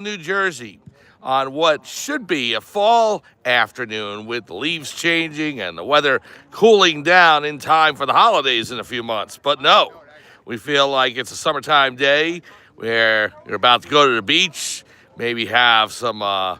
New Jersey on what should be a fall afternoon with the leaves changing and the weather cooling down in time for the holidays in a few months. But no, we feel like it's a summertime day where you're about to go to the beach, maybe have some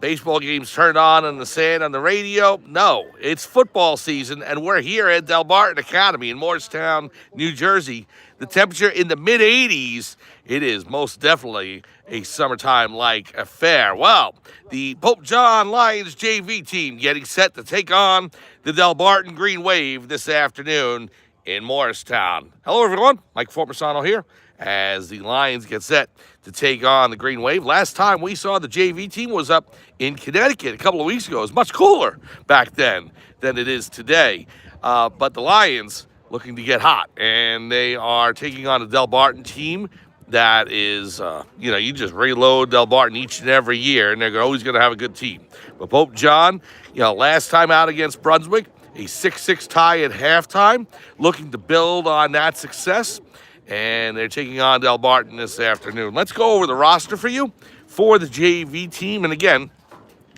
baseball games turned on in the sand on the radio. No, it's football season, and we're here at Delbarton Academy in Morristown, New Jersey. The temperature in the mid 80s. It is most definitely a summertime like affair. Well, the Pope John Lions JV team getting set to take on the Delbarton Green Wave this afternoon in Morristown. Hello, everyone. Mike Formasano here as the Lions get set to take on the Green Wave. Last time we saw the JV team was up in Connecticut a couple of weeks ago. It was much cooler back then than it is today. But the Lions looking to get hot, and they are taking on a Delbarton team that is, you just reload Delbarton each and every year, and they're always going to have a good team. But Pope John, last time out against Brunswick, a 6-6 tie at halftime, looking to build on that success. And they're taking on Delbarton this afternoon. Let's go over the roster for you for the JV team. And again,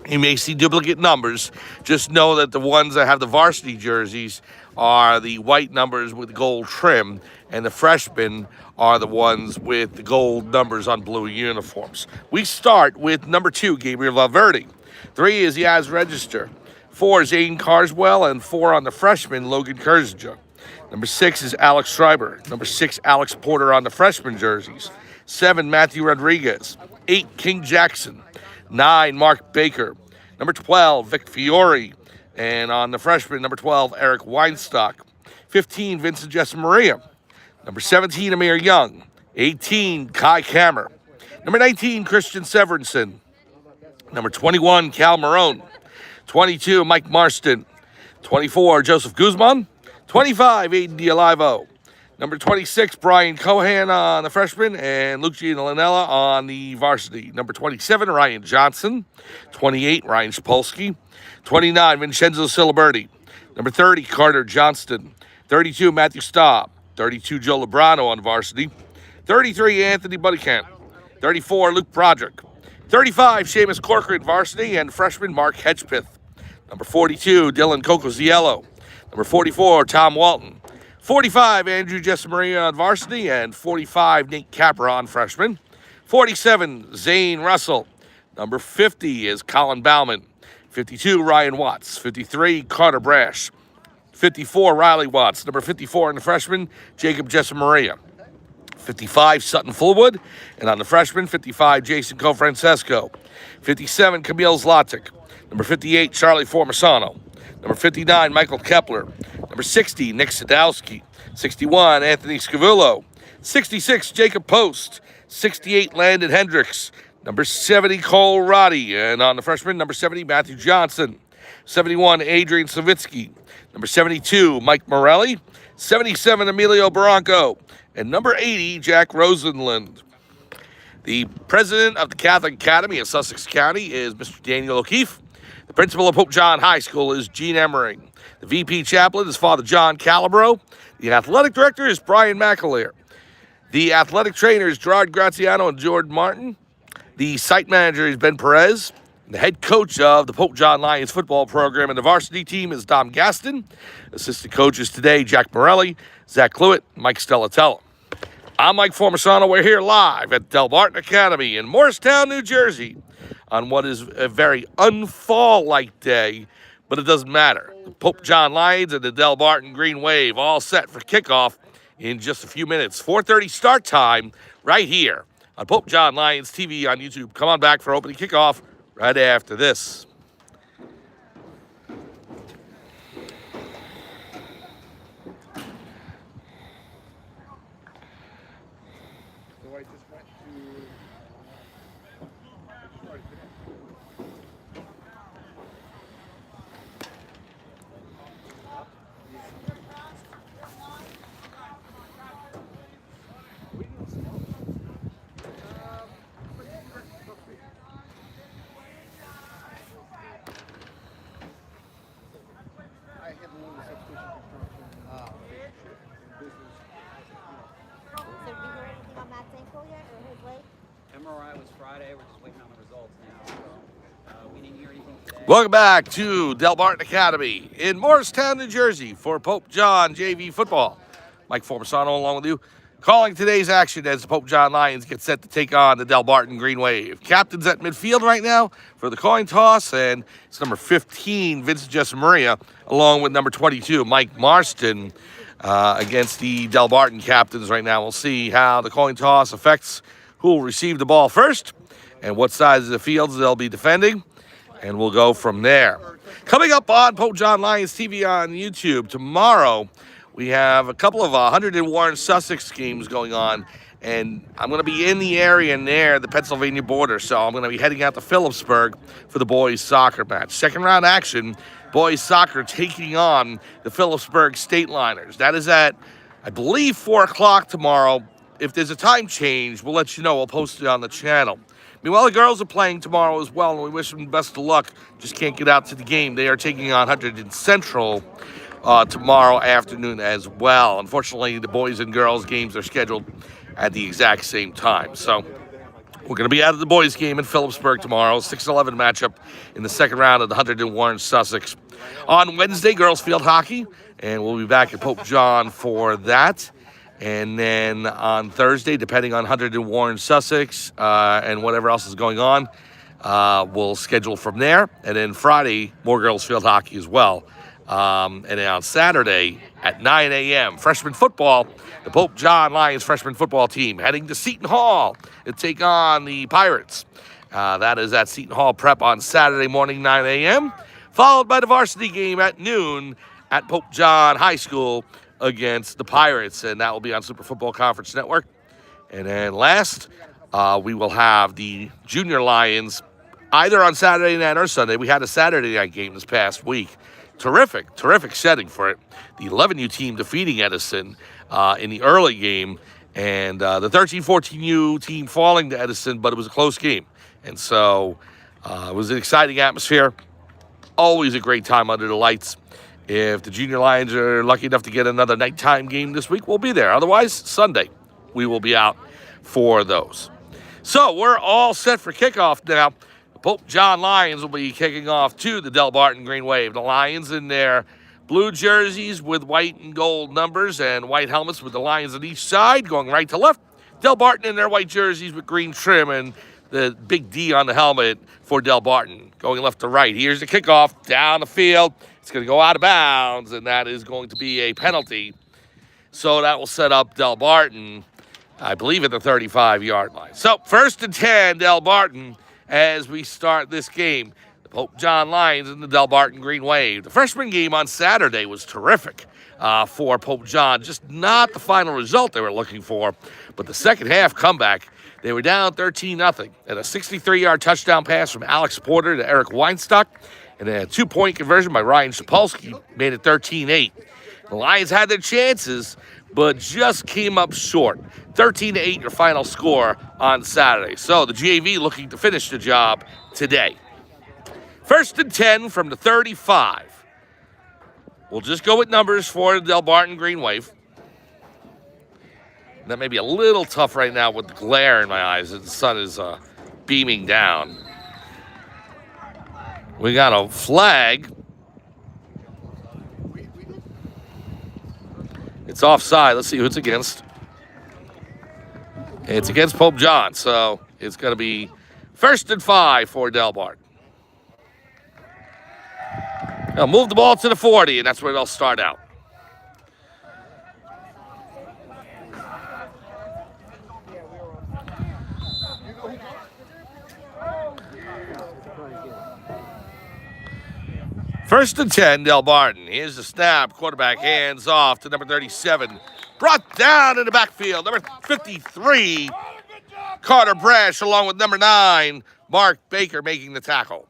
you may see duplicate numbers. Just know that the ones that have the varsity jerseys are the white numbers with gold trim, and the freshmen are the ones with the gold numbers on blue uniforms. We start with number 2, Gabriel Valverde. 3 is Yaz Register. 4 is Aiden Carswell, and 4 on the freshman, Logan Kurzica. Number 6 is Alex Schreiber. Number 6, Alex Porter on the freshman jerseys. 7, Matthew Rodriguez. 8, King Jackson. 9, Mark Baker. Number 12, Vic Fiore. And on the freshman, number 12, Eric Weinstock. 15, Vincent Jessamaria. Number 17, Amir Young. 18, Kai Kammer. Number 19, Christian Severinson. Number 21, Cal Marone. 22, Mike Marston. 24, Joseph Guzman. 25, Aiden D'Alivo. Number 26, Brian Cohan on the freshman, and Luke Gianlanella on the varsity. Number 27, Ryan Johnson. 28, Ryan Shapolsky. 29, Vincenzo Ciliberti. Number 30, Carter Johnston. 32, Matthew Staub. 32, Joe Lebrano on varsity. 33, Anthony Buddycamp. 34, Luke Broderick. 35, Seamus Corcoran varsity, and freshman Mark Hedgepeth. Number 42, Dylan Cocoziello. Number 44, Tom Walton. 45, Andrew Jessamaria on varsity, and 45, Nate Capra on freshman. 47, Zane Russell. Number 50 is Colin Bauman. 52, Ryan Watts. 53, Carter Brash. 54, Riley Watts. Number 54 in the freshman, Jacob Jessamaria. 55, Sutton Fullwood. And on the freshman, 55, Jason Cofrancesco. 57, Camille Zlotic. Number 58, Charlie Formasano. Number 59, Michael Kepler. Number 60, Nick Sadowski. 61, Anthony Scavullo. 66, Jacob Post. 68, Landon Hendricks. Number 70, Cole Roddy. And on the freshman, number 70, Matthew Johnson. 71, Adrian Savitsky. Number 72, Mike Morelli. 77, Emilio Barranco. And number 80, Jack Rosenlund. The president of the Catholic Academy of Sussex County is Mr. Daniel O'Keefe. The principal of Pope John High School is Gene Emmering. The VP chaplain is Father John Calabro. The athletic director is Brian McAleer. The athletic trainer is Gerard Graziano and Jordan Martin. The site manager is Ben Perez. The head coach of the Pope John Lions football program and the varsity team is Dom Gaston. Assistant coaches today, Jack Morelli, Zach Cluitt, Mike Stellatella. I'm Mike Formasano. We're here live at Delbarton Academy in Morristown, New Jersey, on what is a very unfall-like day, but it doesn't matter. The Pope John Lions and the Delbarton Green Wave all set for kickoff in just a few minutes. 4:30 start time right here on Pope John Lions TV on YouTube. Come on back for opening kickoff right after this. MRI was Friday. We're just waiting Welcome back to Delbarton Academy in Morristown, New Jersey for Pope John JV football. Mike Formisano along with you. Calling today's action as the Pope John Lions get set to take on the Delbarton Green Wave. Captains at midfield right now for the coin toss, and it's number 15, Vincent Jessamaria, along with number 22, Mike Marston, against the Delbarton captains right now. We'll see how the coin toss affects who will receive the ball first and what sides of the fields they'll be defending, and we'll go from there. Coming up on Pope John Lions TV on YouTube tomorrow, we have a couple of 100 and Warren Sussex games going on, and I'm going to be in the area near the Pennsylvania border, so I'm going to be heading out to Phillipsburg for the boys soccer match. Second round action, boys soccer taking on the Phillipsburg State Liners. That is at, I believe, 4 o'clock tomorrow. If there's a time change, we'll let you know. We'll post it on the channel. Meanwhile, the girls are playing tomorrow as well, and we wish them best of luck. Just can't get out to the game. They are taking on Huntington Central tomorrow afternoon as well. Unfortunately, the boys and girls games are scheduled at the exact same time. So we're going to be out of the boys game in Phillipsburg tomorrow. 6-11 matchup in the second round of the Huntington Warren Sussex. On Wednesday, girls field hockey, and we'll be back at Pope John for that. And then on Thursday, depending on Huntington Warren Sussex and whatever else is going on, we'll schedule from there. And then Friday, more girls field hockey as well. And then on Saturday at 9 a.m., freshman football, the Pope John Lions freshman football team heading to Seton Hall to take on the Pirates. That is at Seton Hall Prep on Saturday morning, 9 a.m., followed by the varsity game at noon at Pope John High School against the Pirates, and that will be on Super Football Conference Network. And then last, we will have the Junior Lions either on Saturday night or Sunday. We had a Saturday night game this past week. Terrific setting for it. The 11U team defeating Edison in the early game, and the 13-14U team falling to Edison, but it was a close game. And so it was an exciting atmosphere. Always a great time under the lights. If the Junior Lions are lucky enough to get another nighttime game this week, we'll be there. Otherwise, Sunday, we will be out for those. So we're all set for kickoff now. Pope John Lions will be kicking off to the Delbarton Green Wave. The Lions in their blue jerseys with white and gold numbers and white helmets with the Lions on each side, going right to left. Delbarton in their white jerseys with green trim and the big D on the helmet for Delbarton, going left to right. Here's the kickoff down the field. It's going to go out of bounds, and that is going to be a penalty. So that will set up Delbarton, I believe, at the 35-yard line. So 1st and 10, Delbarton, as we start this game. The Pope John Lions and the Delbarton Green Wave. The freshman game on Saturday was terrific for Pope John. Just not the final result they were looking for, but the second half comeback. They were down 13-0, and a 63-yard touchdown pass from Alex Porter to Eric Weinstock, and then a 2-point conversion by Ryan Shapolsky made it 13-8. The Lions had their chances, but just came up short. 13-8 your final score on Saturday. So the JV looking to finish the job today. 1st and 10 from the 35. We'll just go with numbers for the Delbarton Green Wave. That may be a little tough right now with the glare in my eyes as the sun is beaming down. We got a flag. It's offside. Let's see who it's against. It's against Pope John, so it's going to be 1st and 5 for Delbarton. They'll move the ball to the 40, and that's where they'll start out. First and 10, Delbarton. Here's the snap. Quarterback hands off to number 37. Brought down in the backfield. Number 53, Carter Brash, along with number 9, Mark Baker, making the tackle.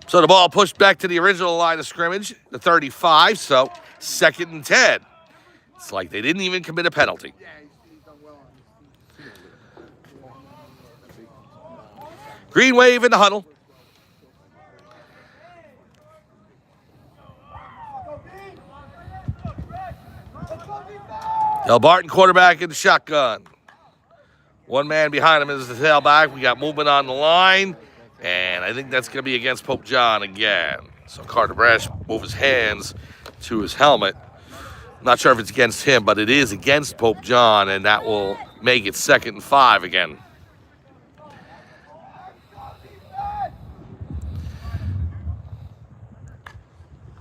So the ball pushed back to the original line of scrimmage, the 35, so 2nd and 10. It's like they didn't even commit a penalty. Green Wave in the huddle. Delbarton quarterback in the shotgun. One man behind him is the tailback. We got movement on the line, and I think that's going to be against Pope John again. So Carter Brash move his hands to his helmet. I'm not sure if it's against him, but it is against Pope John, and that will make it 2nd and 5 again.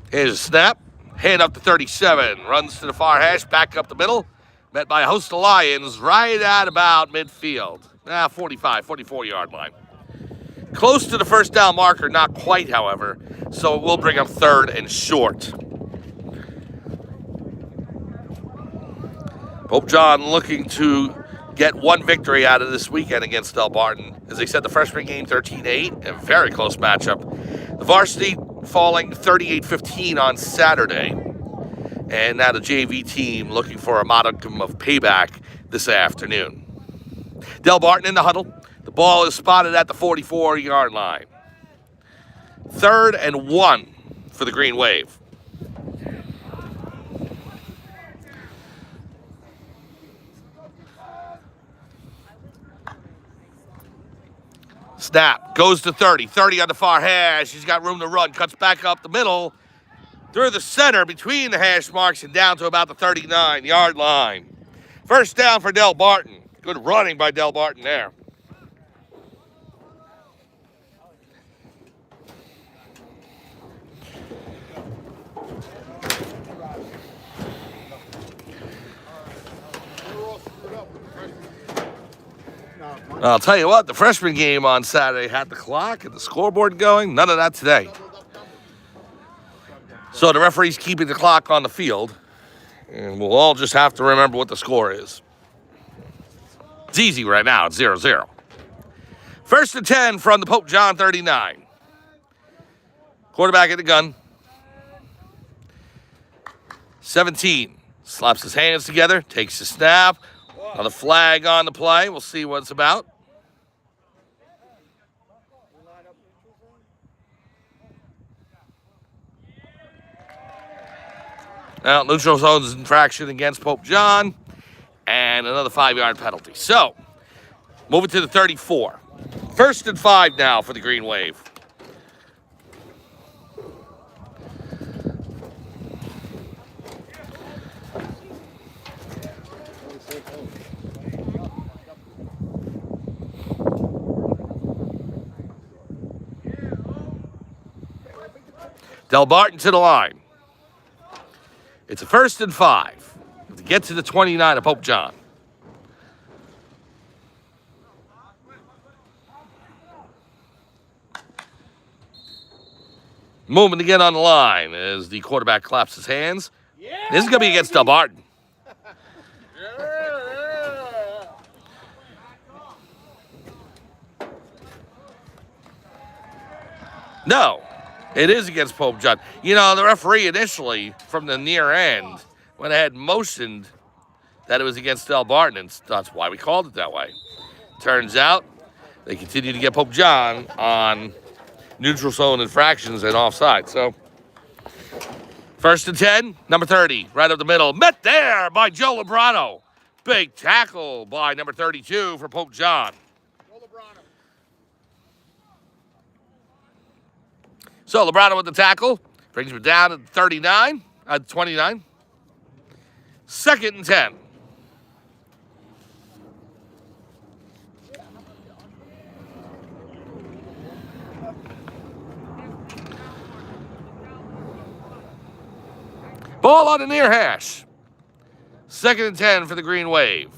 Here's a snap. Hand up to 37. Runs to the far hash, back up the middle. Met by a host of Lions right at about midfield. 45, 44-yard line. Close to the first down marker, not quite, however. So it will bring up 3rd and short. Pope John looking to get one victory out of this weekend against Delbarton. As they said, the freshman game 13-8, a very close matchup. The varsity falling 38-15 on Saturday. And now the JV team looking for a modicum of payback this afternoon. Delbarton in the huddle. The ball is spotted at the 44-yard line. 3rd and 1 for the Green Wave. Snap, goes to 30. 30 on the far hash. He's got room to run. Cuts back up the middle. Through the center, between the hash marks, and down to about the 39-yard line. First down for Delbarton. Good running by Delbarton there. I'll tell you what, the freshman game on Saturday had the clock and the scoreboard going. None of that today. So the referee's keeping the clock on the field, and we'll all just have to remember what the score is. It's easy right now. It's 0-0. 1st and 10 from the Pope John 39. Quarterback at the gun. 17. Slaps his hands together, takes the snap. Another flag on the play. We'll see what it's about. Now, neutral zone's infraction against Pope John, and another 5-yard penalty. So, moving to the 34. 1st and 5 now for the Green Wave. Delbarton to the line. It's a 1st and 5 to get to the 29 of Pope John. Movement again on the line as the quarterback claps his hands. This is going to be against Delbarton. No. It is against Pope John. You know, the referee initially, from the near end, went ahead and motioned that it was against Delbarton, and that's why we called it that way. Turns out, they continue to get Pope John on neutral zone infractions and offside. So, 1st and 10, number 30, right up the middle. Met there by Joe Lebrano. Big tackle by number 32 for Pope John. So, Lebrano with the tackle. Brings him down at 29, 29. 2nd and 10. Ball on the near hash. 2nd and 10 for the Green Wave.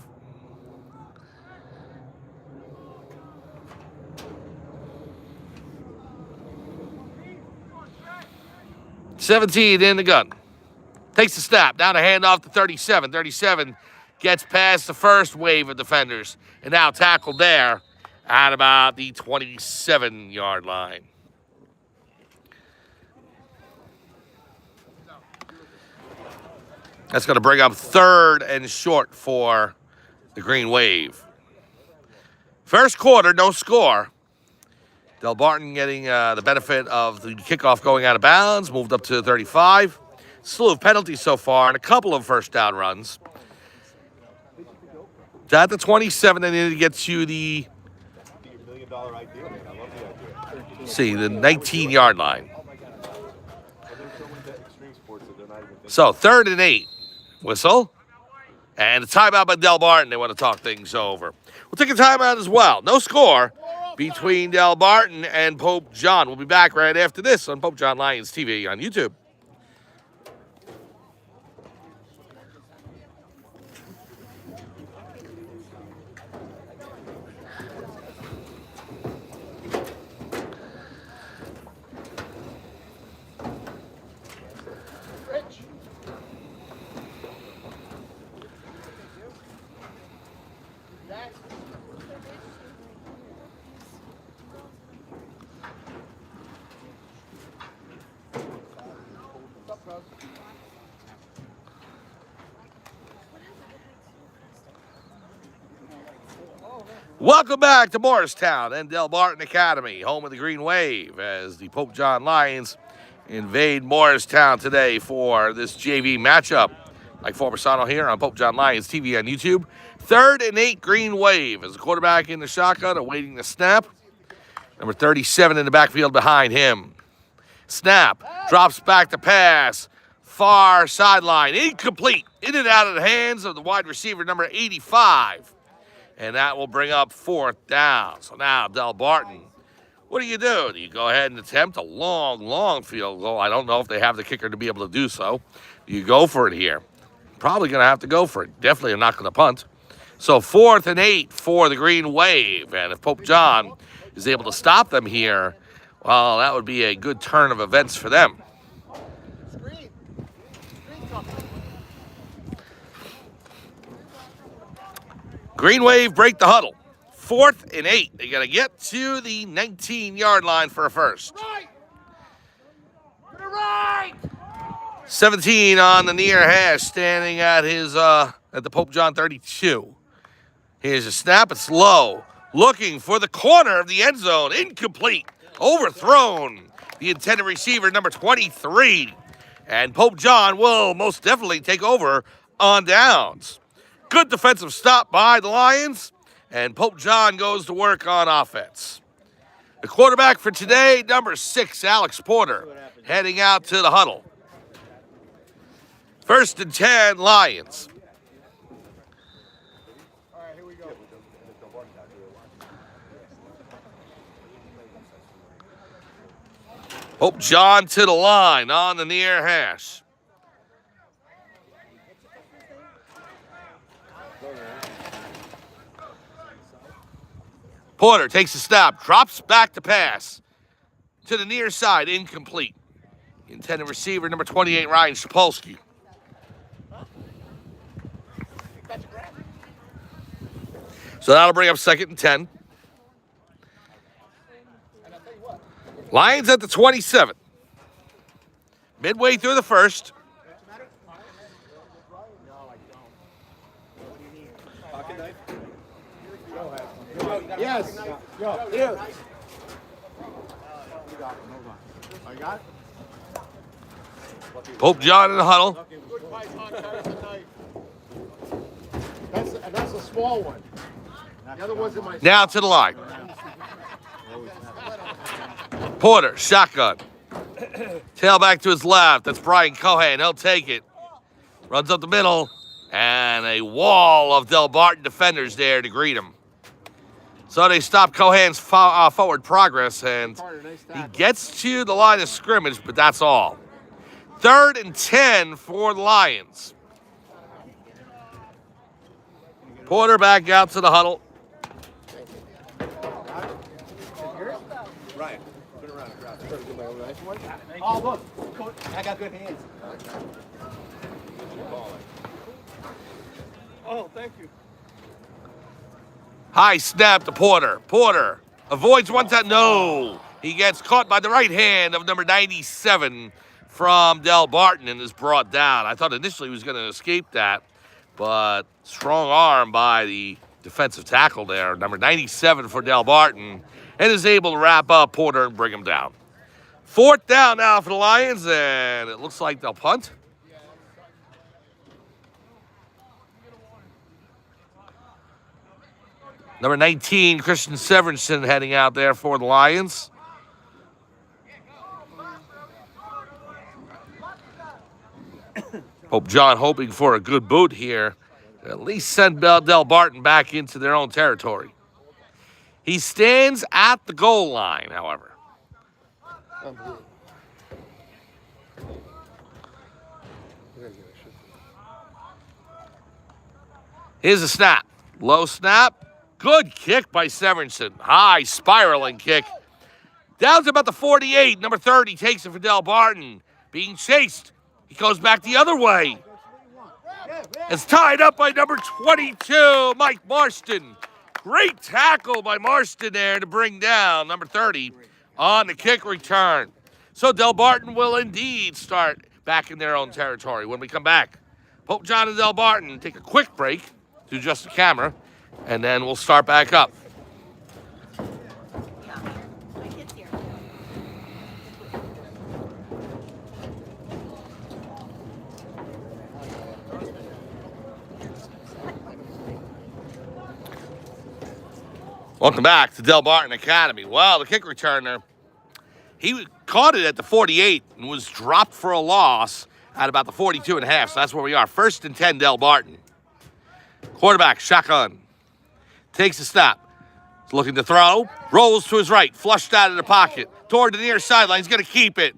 $17 in the gun. Takes the snap. Down a handoff to 37. 37 gets past the first wave of defenders. And now tackled there at about the 27-yard line. That's going to bring up 3rd and short for the Green Wave. First quarter, no score. Delbarton getting the benefit of the kickoff going out of bounds, moved up to 35. Slew of penalties so far and a couple of first down runs. It's at the 27, and then it gets you the, see, the 19-yard line. So 3rd and 8. Whistle. And a timeout by Delbarton. They want to talk things over. We'll take a timeout as well. No score between Delbarton and Pope John. We'll be back right after this on Pope John Lions TV on YouTube. Welcome back to Morristown and Delbarton Academy, home of the Green Wave, as the Pope John Lions invade Morristown today for this JV matchup. Mike Forbesano here on Pope John Lions TV on YouTube. 3rd and 8 Green Wave as the quarterback in the shotgun awaiting the snap. Number 37 in the backfield behind him. Snap, drops back to pass, far sideline, incomplete, in and out of the hands of the wide receiver, number 85. And that will bring up 4th down. So now, Delbarton, what do? Do you go ahead and attempt a long field goal? I don't know if they have the kicker to be able to do so. You go for it here. Probably going to have to go for it. Definitely not going to punt. So 4th and 8 for the Green Wave. And if Pope John is able to stop them here, well, that would be a good turn of events for them. Green Wave break the huddle. 4th and 8. They got to get to the 19-yard line for a first. Right. 17 on the near hash, standing at his at the Pope John 32. Here's a snap. It's low. Looking for the corner of the end zone. Incomplete. Overthrown. The intended receiver, number 23. And Pope John will most definitely take over on downs. Good defensive stop by the Lions, and Pope John goes to work on offense. The quarterback for today, number 6, Alex Porter, heading out to the huddle. 1st and 10, Lions. All right, here we go. Pope John to the line on the near hash. Porter takes a snap, drops back to pass to the near side, incomplete. Intended receiver, number 28, Ryan Shapolsky. So that'll bring up 2nd and 10. Lions at the 27. Midway through the first. Yes. Yo, here. I got it. Pope John in the huddle. That's a small one. The other one's in my. Now to the line. Porter, shotgun. Tailback to his left. That's Brian Cohen. He'll take it. Runs up the middle. And a wall of Delbarton defenders there to greet him. So they stop Cohen's forward progress, and he gets to the line of scrimmage, but that's all. 3rd and 10 for the Lions. Porter back out to the huddle. Ryan, turn around. Oh, look. I got good hands. Oh, thank you. High snap to Porter. Porter avoids one time. No. He gets caught by the right hand of number 97 from Delbarton and is brought down. I thought initially he was going to escape that, but strong arm by the defensive tackle there, number 97 for Delbarton, and is able to wrap up Porter and bring him down. 4th down now for the Lions, and it looks like they'll punt. Number 19, Christian Severinson heading out there for the Lions. Pope John hoping for a good boot here. At least send Delbarton back into their own territory. He stands at the goal line, however. Here's a snap. Low snap. Good kick by Severinson. High spiraling kick. Down to about the 48. Number 30 takes it for Delbarton. Being chased. He goes back the other way. It's tied up by number 22, Mike Marston. Great tackle by Marston there to bring down number 30 on the kick return. So Delbarton will indeed start back in their own territory. When we come back, Pope John and Delbarton take a quick break to adjust the camera, and then we'll start back up. Welcome back to Delbarton Academy. Well, the kick returner, he caught it at the 48 and was dropped for a loss at about the 42 and a half. So that's where we are. 1st and 10, Delbarton. Quarterback, shotgun. Takes a snap. He's looking to throw. Rolls to his right. Flushed out of the pocket. Toward the near sideline. He's going to keep it.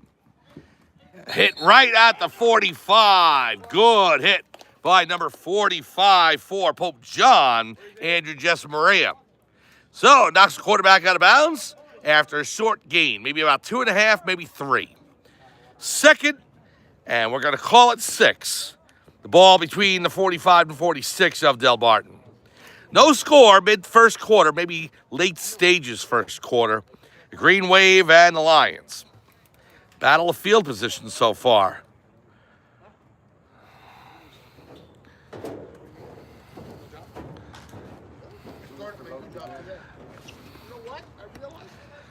Hit right at the 45. Good hit by number 45 for Pope John, Andrew Jessamaria. So, knocks the quarterback out of bounds after a short gain, maybe about 2.5, maybe 3. 2nd, and we're going to call it 6. The ball between the 45 and 46 of Delbarton. No score mid-first quarter, maybe late stages first quarter. The Green Wave and the Lions. Battle of field position so far.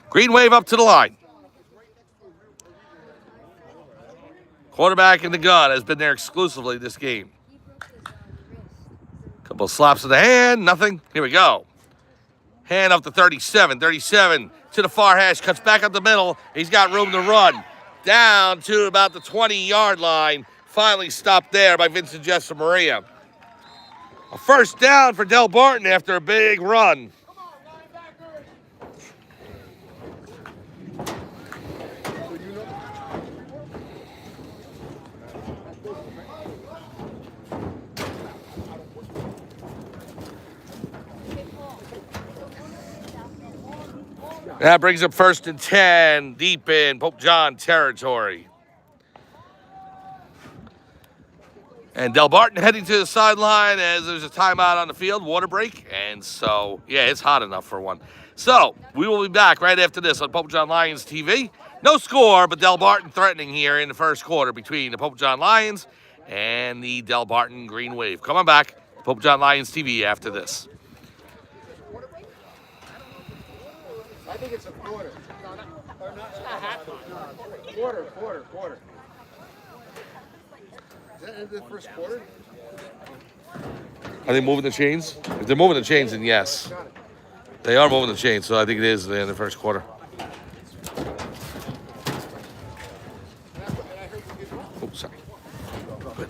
Green Wave up to the line. Quarterback in the gun has been there exclusively this game. Couple of slaps of the hand, nothing. Here we go. Hand up to 37. 37 to the far hash, cuts back up the middle. He's got room to run. Down to about the 20-yard line. Finally stopped there by Vincent Jessamaria. A first down for Delbarton after a big run. That brings up 1st and 10, deep in Pope John territory. And Delbarton heading to the sideline as there's a timeout on the field, water break. And so, yeah, it's hot enough for one. So, we will be back right after this on Pope John Lions TV. No score, but Delbarton threatening here in the first quarter between the Pope John Lions and the Delbarton Green Wave. Come on back, Pope John Lions TV after this. I think it's a quarter. No, not half. Quarter. Is that the first quarter? Are they moving the chains? If they're moving the chains, then yes. They are moving the chains, so I think it is in the first quarter. Oh, sorry. Good.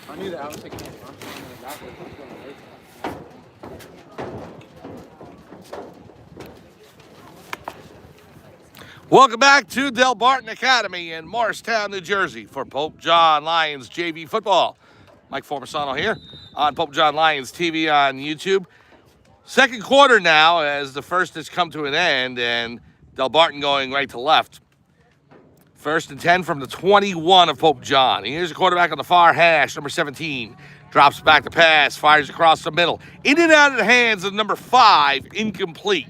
I knew that. I was thinking. Welcome back to Delbarton Academy in Morristown, New Jersey for Pope John Lions JV football. Mike Formasano here on Pope John Lions TV on YouTube. Second quarter now as the first has come to an end and Delbarton going right to left. 1st and 10 from the 21 of Pope John. Here's the quarterback on the far hash, number 17. Drops back the pass, fires across the middle. In and out of the hands of number 5, incomplete.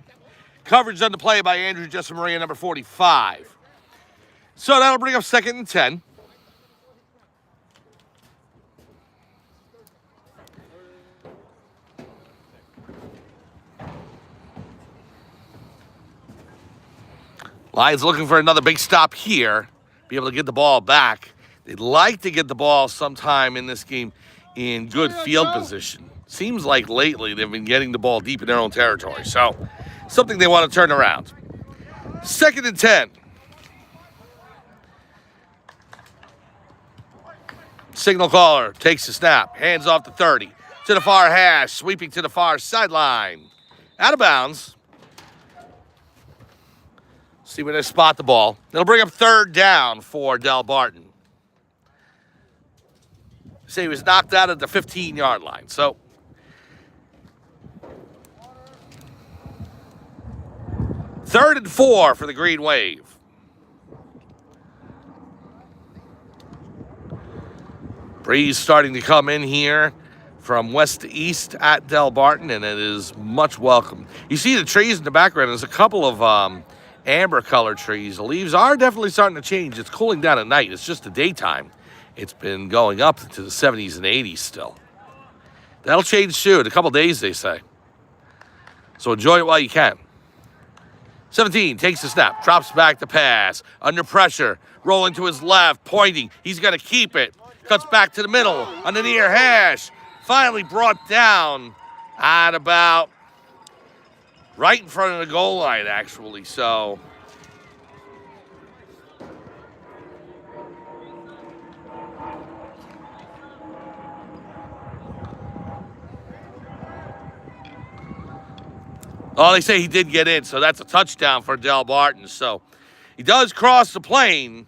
Coverage on the play by Andrew Jessamaria, number 45. So that'll bring up 2nd and 10. Lions looking for another big stop here. Be able to get the ball back. They'd like to get the ball sometime in this game in good field position. Seems like lately they've been getting the ball deep in their own territory. So, something they want to turn around. 2nd and 10. Signal caller takes the snap. Hands off the 30. To the far hash. Sweeping to the far sideline. Out of bounds. See where they spot the ball. It'll bring up 3rd down for Delbarton. Say he was knocked out at the 15-yard line. So, third and 4 for the Green Wave. Breeze starting to come in here from west to east at Delbarton, and it is much welcome. You see the trees in the background. There's a couple of amber-colored trees. The leaves are definitely starting to change. It's cooling down at night. It's just the daytime. It's been going up to the 70s and 80s still. That'll change soon. A couple days, they say. So enjoy it while you can. 17 takes the snap, drops back the pass, under pressure, rolling to his left, pointing. He's going to keep it. Cuts back to the middle on the near hash. Finally brought down at about right in front of the goal line, actually. So they say he did get in, so that's a touchdown for Delbarton. So he does cross the plane,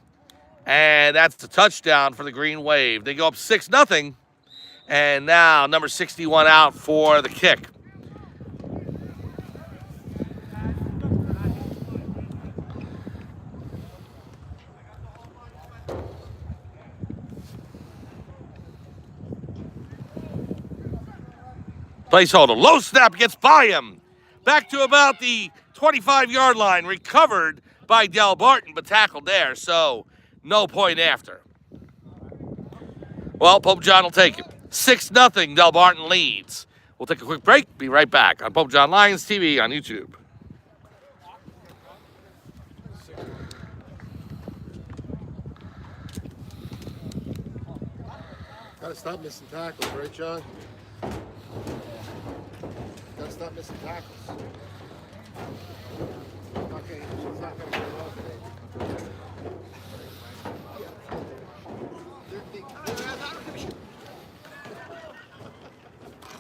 and that's a touchdown for the Green Wave. They go up 6-0, and now number 61 out for the kick. Placeholder, low snap gets by him. Back to about the 25-yard line, recovered by Delbarton, but tackled there, so no point after. Well, Pope John will take it. 6-0, Delbarton leads. We'll take a quick break. Be right back on Pope John Lions TV on YouTube. Gotta stop missing tackles, right, John? Gotta stop missing tackles. Okay, it's not gonna go well today.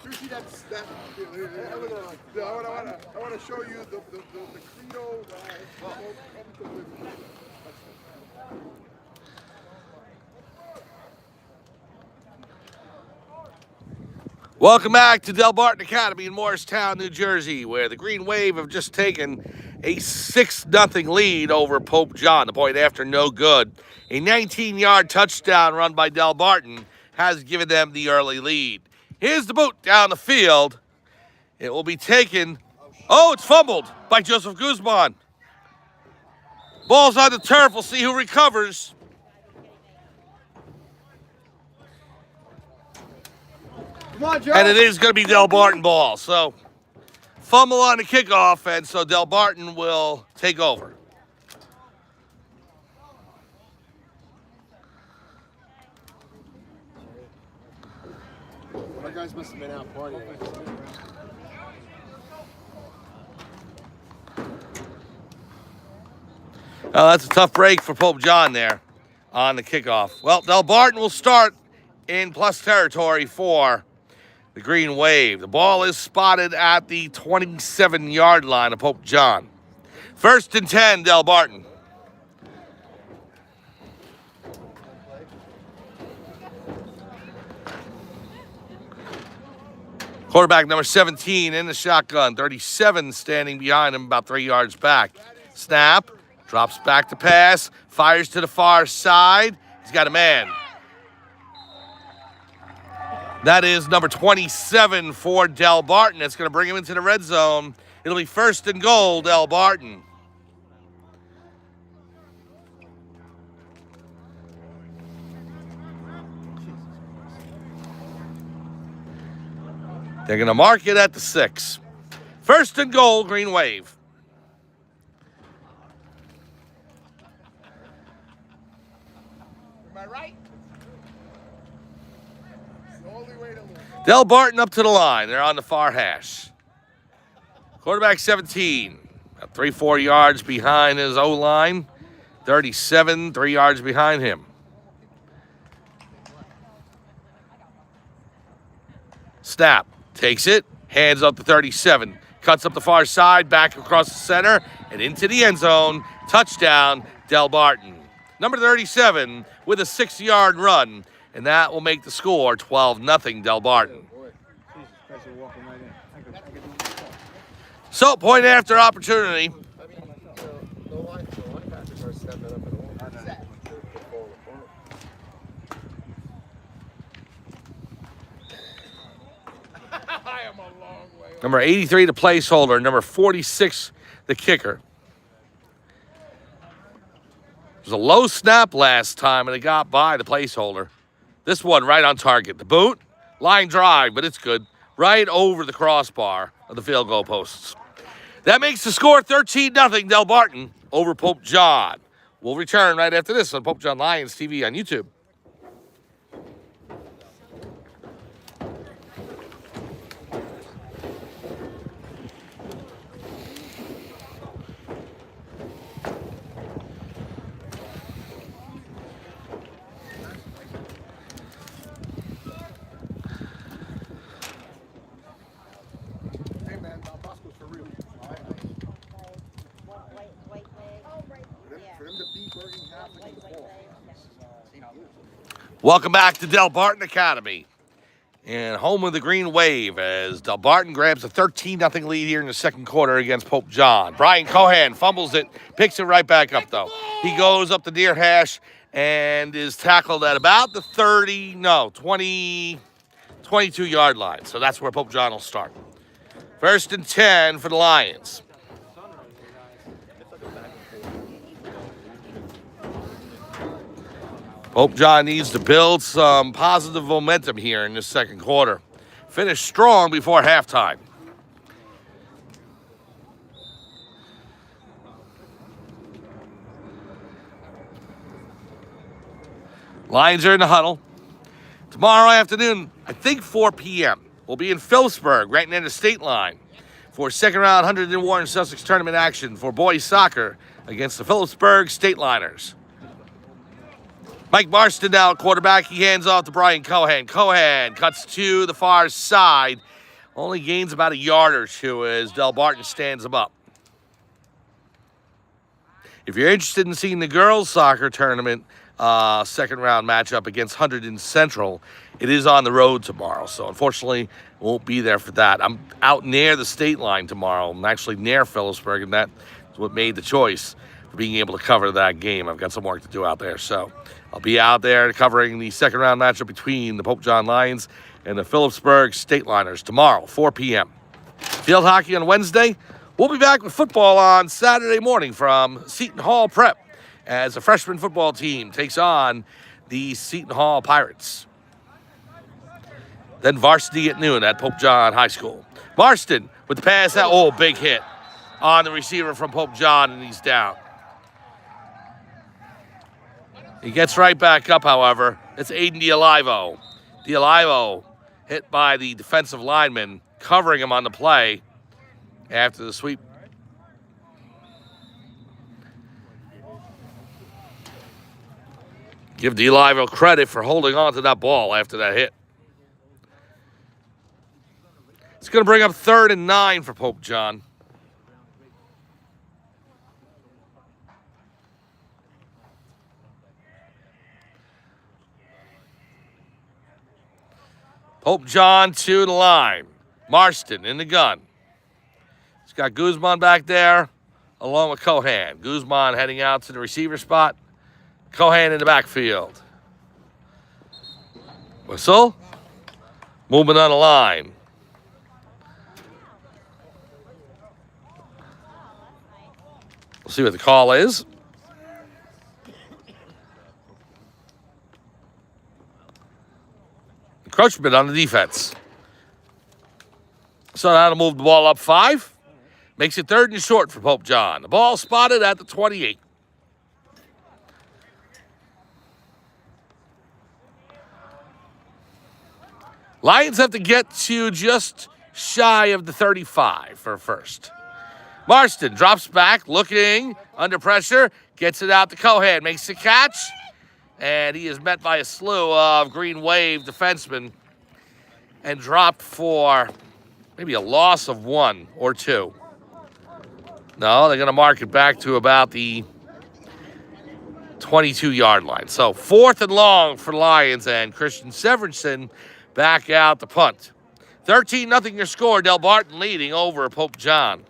You see that? I want to show you the credo that come to live. Welcome back to Delbarton Academy in Morristown, New Jersey, where the Green Wave have just taken a 6-0 lead over Pope John. The point after, no good. A 19-yard touchdown run by Delbarton has given them the early lead. Here's the boot down the field. It will be taken. Oh, it's fumbled by Joseph Guzman. Ball's on the turf. We'll see who recovers. Come on, Joe. And it is going to be Delbarton ball. So, fumble on the kickoff, and so Delbarton will take over. My guys must have been out partying. Well, that's a tough break for Pope John there on the kickoff. Well, Delbarton will start in plus territory for the Green Wave. The ball is spotted at the 27-yard line of Pope John. 1st and 10, Delbarton. Quarterback number 17 in the shotgun. 37 standing behind him, about 3 yards back. Snap, drops back to pass, fires to the far side. He's got a man. That is number 27 for Delbarton. It's going to bring him into the red zone. It'll be 1st and goal, Delbarton. They're going to mark it at the 6. 1st and goal, Green Wave. Delbarton up to the line. They're on the far hash. Quarterback 17. 3-4 yards behind his O-line. 37, 3 yards behind him. Snap. Takes it. Hands up to 37. Cuts up the far side. Back across the center. And into the end zone. Touchdown, Delbarton. Number 37 with a 6-yard run. And that will make the score 12-0 Delbarton. So, point after opportunity. The linebackers are stepping up and I am a long way. Number 83, the placeholder. Number 46, the kicker. It was a low snap last time, and it got by the placeholder. This one right on target. The boot, line drive, but it's good. Right over the crossbar of the field goal posts. That makes the score 13-0 Delbarton over Pope John. We'll return right after this on Pope John Lions TV on YouTube. Hey man, Bosco's for real. For them to beat Bergen Catholic in the ball. Welcome back to Delbarton Academy. And home of the Green Wave as Delbarton grabs a 13-0 lead here in the second quarter against Pope John. Brian Cohan fumbles it, picks it right back up though. He goes up the near hash and is tackled at about the 22-yard line. So that's where Pope John will start. 1st and 10 for the Lions. Pope John needs to build some positive momentum here in this second quarter. Finish strong before halftime. Lions are in the huddle. Tomorrow afternoon, I think 4 p.m., we'll be in Phillipsburg, right near the state line, for second round 100 in Warren Sussex tournament action for boys soccer against the Phillipsburg State Liners. Mike Marston now at quarterback. He hands off to Brian Cohan. Cohan cuts to the far side. Only gains about a yard or two as Delbarton stands him up. If you're interested in seeing the girls' soccer tournament second round matchup against Hunterdon Central, it is on the road tomorrow. So unfortunately, won't be there for that. I'm out near the state line tomorrow. I'm actually near Phillipsburg, and that's what made the choice for being able to cover that game. I've got some work to do out there. So I'll be out there covering the second round matchup between the Pope John Lions and the Phillipsburg State Liners tomorrow, 4 p.m. Field hockey on Wednesday. We'll be back with football on Saturday morning from Seton Hall Prep as the freshman football team takes on the Seton Hall Pirates. Then varsity at noon at Pope John High School. Marston with the pass out. Oh, big hit on the receiver from Pope John, and he's down. He gets right back up, however. It's Aiden D'Alivo. D'Alivo hit by the defensive lineman, covering him on the play after the sweep. Give D'Alivo credit for holding on to that ball after that hit. It's going to bring up 3rd and 9 for Pope John. Pope John to the line. Marston in the gun. He's got Guzman back there along with Cohan. Guzman heading out to the receiver spot. Cohan in the backfield. Whistle. Movement on the line. We'll see what the call is. Encroachment on the defense. So now to move the ball up 5. Makes it 3rd and short for Pope John. The ball spotted at the 28. Lions have to get to just shy of the 35 for first. Marston drops back, looking under pressure, gets it out to Cohan, makes the catch, and he is met by a slew of Green Wave defensemen and dropped for maybe a loss of 1 or 2. No, they're going to mark it back to about the 22-yard line. So 4th and long for the Lions, and Christian Severinsen back out the punt. 13-0 your score. Delbarton leading over Pope John.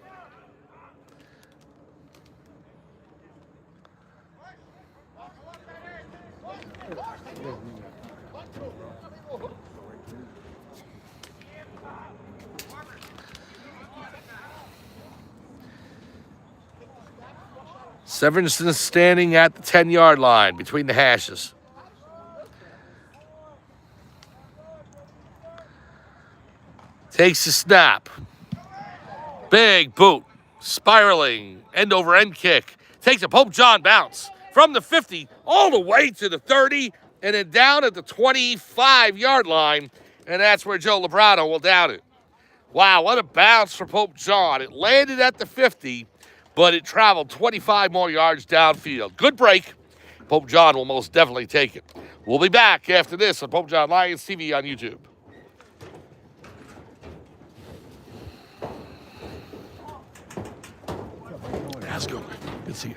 Severinsen standing at the 10-yard line between the hashes. Takes the snap. Big boot. Spiraling. End over end kick. Takes a Pope John bounce from the 50 all the way to the 30 and then down at the 25-yard line. And that's where Joe Labrado will down it. Wow, what a bounce for Pope John. It landed at the 50, but it traveled 25 more yards downfield. Good break. Pope John will most definitely take it. We'll be back after this on Pope John Lions TV on YouTube. How's it going? Good to see you.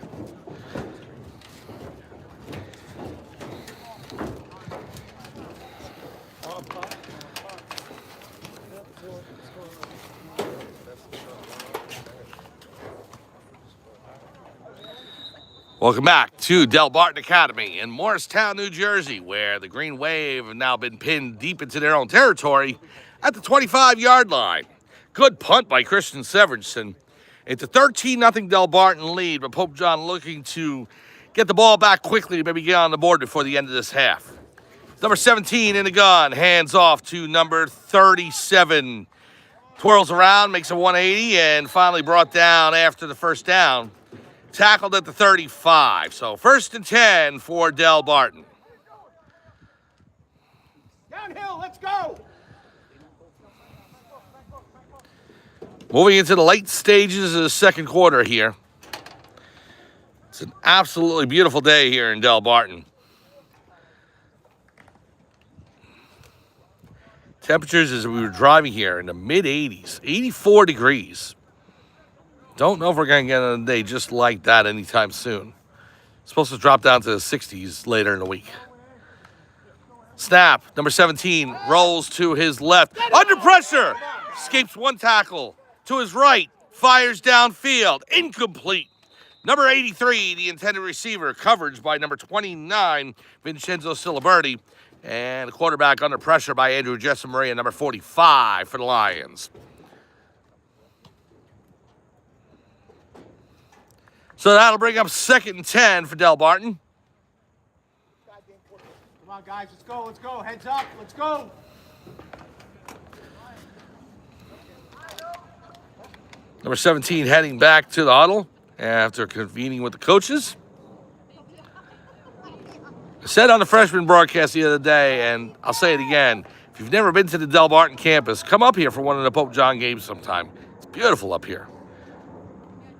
Welcome back to Delbarton Academy in Morristown, New Jersey, where the Green Wave have now been pinned deep into their own territory at the 25-yard line. Good punt by Christian Severinsen. It's a 13-0 Delbarton lead, but Pope John looking to get the ball back quickly to maybe get on the board before the end of this half. Number 17 in the gun, hands off to number 37. Twirls around, makes a 180, and finally brought down after the first down. Tackled at the 35. So 1st and 10 for Delbarton. Downhill, let's go! Moving into the late stages of the second quarter here. It's an absolutely beautiful day here in Delbarton. Temperatures as we were driving here in the mid-80s, 84 degrees. Don't know if we're going to get a day just like that anytime soon. It's supposed to drop down to the 60s later in the week. Snap, number 17, rolls to his left. Under pressure, escapes one tackle. To his right, fires downfield. Incomplete. Number 83, the intended receiver, coverage by number 29, Vincenzo Siliberti. And the quarterback under pressure by Andrew Jessamaria, number 45 for the Lions. So that'll bring up 2nd and 10 for Delbarton. Come on, guys, let's go. Heads up, let's go. Number 17 heading back to the huddle after convening with the coaches. I said on the freshman broadcast the other day, and I'll say it again, if you've never been to the Delbarton campus, come up here for one of the Pope John games sometime. It's beautiful up here.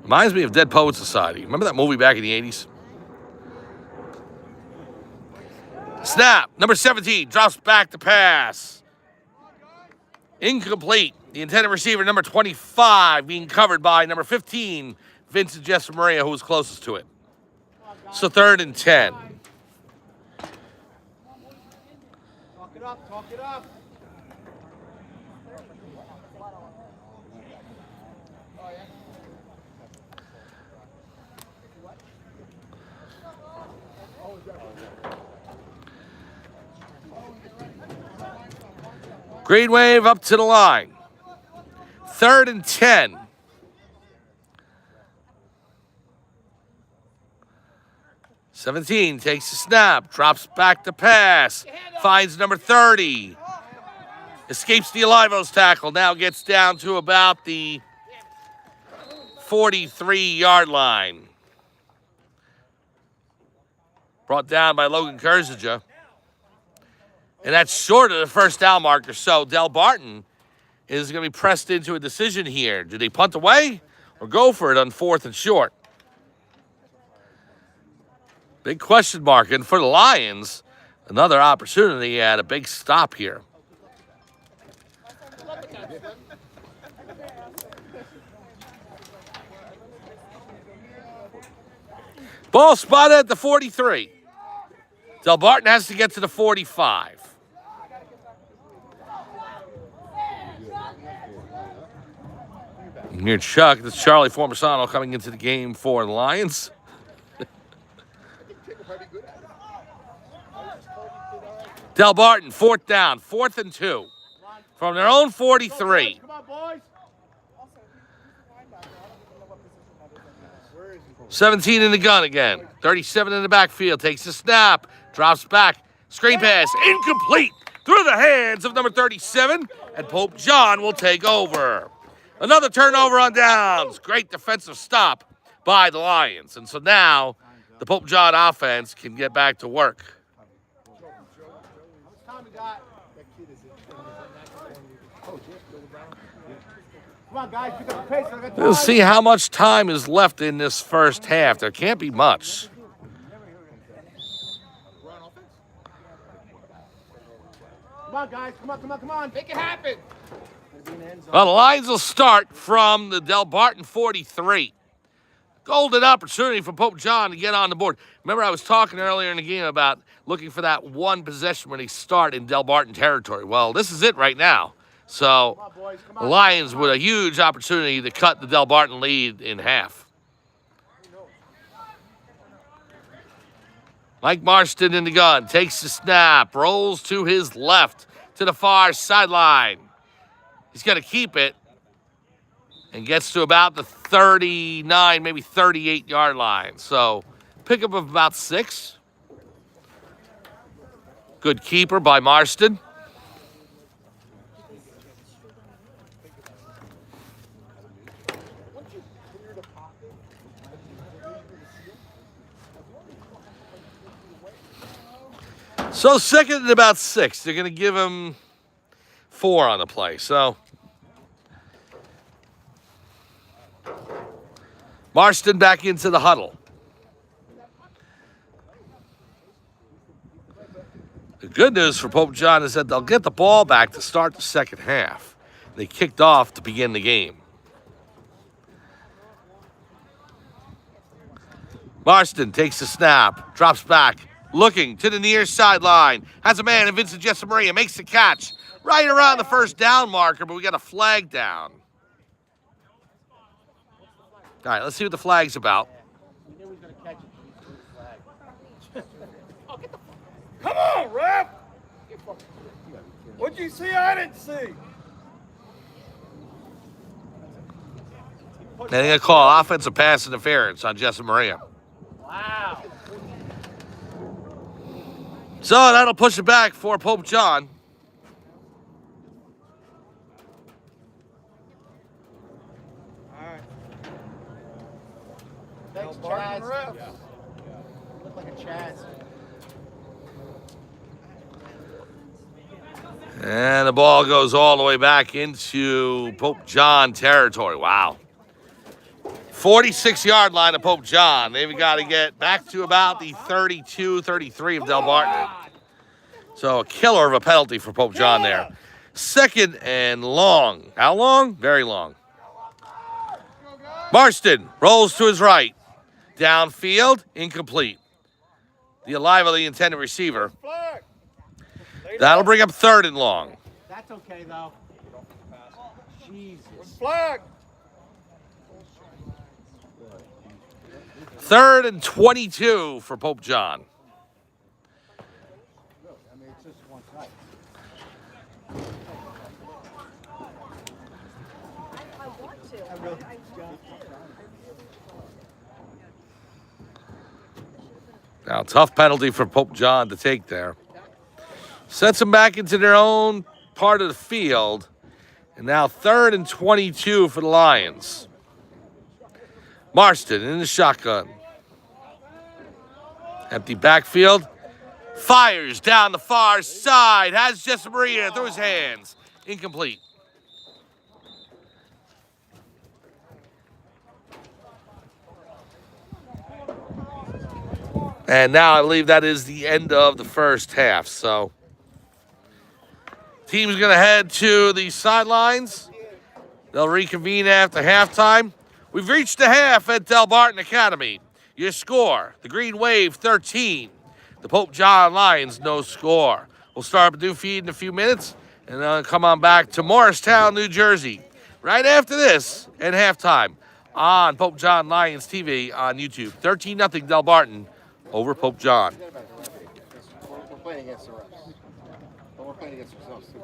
Reminds me of Dead Poets Society. Remember that movie back in the 80s? Snap. Number 17 drops back to pass. Incomplete. The intended receiver, number 25, being covered by number 15, Vincent Jessamaria, who was closest to it. So 3rd and 10. Talk it up. Green Wave up to the line. 3rd and 10. '17 takes the snap, drops back to pass, finds number 30. Escapes the Olivos tackle, now gets down to about the 43-yard line. Brought down by Logan Kurzija. And that's short of the first down marker. So Delbarton is going to be pressed into a decision here. Do they punt away or go for it on 4th and short? Big question mark. And for the Lions, another opportunity at a big stop here. Ball spotted at the 43. Delbarton has to get to the 45. And here's Chuck. This is Charlie Formasano coming into the game for the Lions. Delbarton, 4th down, 4th and 2. From their own 43. Come on, boys. 17 in the gun again. 37 in the backfield. Takes the snap. Drops back. Screen pass. Incomplete. Through the hands of number 37. And Pope John will take over. Another turnover on downs. Great defensive stop by the Lions. And so now the Pope John offense can get back to work. Come on, guys, pick up the pace. I got We'll time. see how much time is left in this first half. There can't be much. Come on, guys. Come on. Make it happen. Well, the Lions will start from the Delbarton 43. Golden opportunity for Pope John to get on the board. Remember, I was talking earlier in the game about looking for that one possession when they start in Delbarton territory. Well, this is it right now. So, Come on, boys. Come the on. Lions with a huge opportunity to cut the Delbarton lead in half. Mike Marston in the gun, takes the snap, rolls to his left to the far sideline. He's got to keep it and gets to about the 39, maybe 38-yard line. So, pickup of about 6. Good keeper by Marston. So 2nd and about 6. They're going to give him 4 on the play. So Marston back into the huddle. The good news for Pope John is that they'll get the ball back to start the second half. They kicked off to begin the game. Marston takes the snap, drops back, looking to the near sideline. Has a man in Vincent Jessamaria, makes the catch right around the first down marker, but we got a flag down. All right, let's see what the flag's about. We knew he was going to catch it. Come on, ref! What'd you see I didn't see? And they're going to call offensive pass interference on Jessamaria. Wow. So that'll push it back for Pope John. Thanks, Delbarton Chaz. ref. Look like a Chaz. And the ball goes all the way back into Pope John territory. Wow. 46-yard line of Pope John. They've got to get back to about the 32, 33 of Delbarton. So a killer of a penalty for Pope John there. 2nd and long. How long? Very long. Marston rolls to his right. Downfield, incomplete. The alive of the intended receiver. Flag. That'll bring up 3rd and long. That's okay, though. Jesus. Flag. 3rd and 22 for Pope John. I mean, it's just one side. I want to. I really- Now, tough penalty for Pope John to take there. Sets them back into their own part of the field. And now 3rd and 22 for the Lions. Marston in the shotgun. Empty backfield. Fires down the far side. Has Jesse Maria through his hands. Incomplete. And now I believe that is the end of the first half. So, team's going to head to the sidelines. They'll reconvene after halftime. We've reached the half at Delbarton Academy. Your score, the Green Wave 13. The Pope John Lions, no score. We'll start up a new feed in a few minutes and then come on back to Morristown, New Jersey. Right after this at halftime on Pope John Lions TV on YouTube. 13-0 Delbarton over Pope John. We're playing against the refs. But we're playing against ourselves too.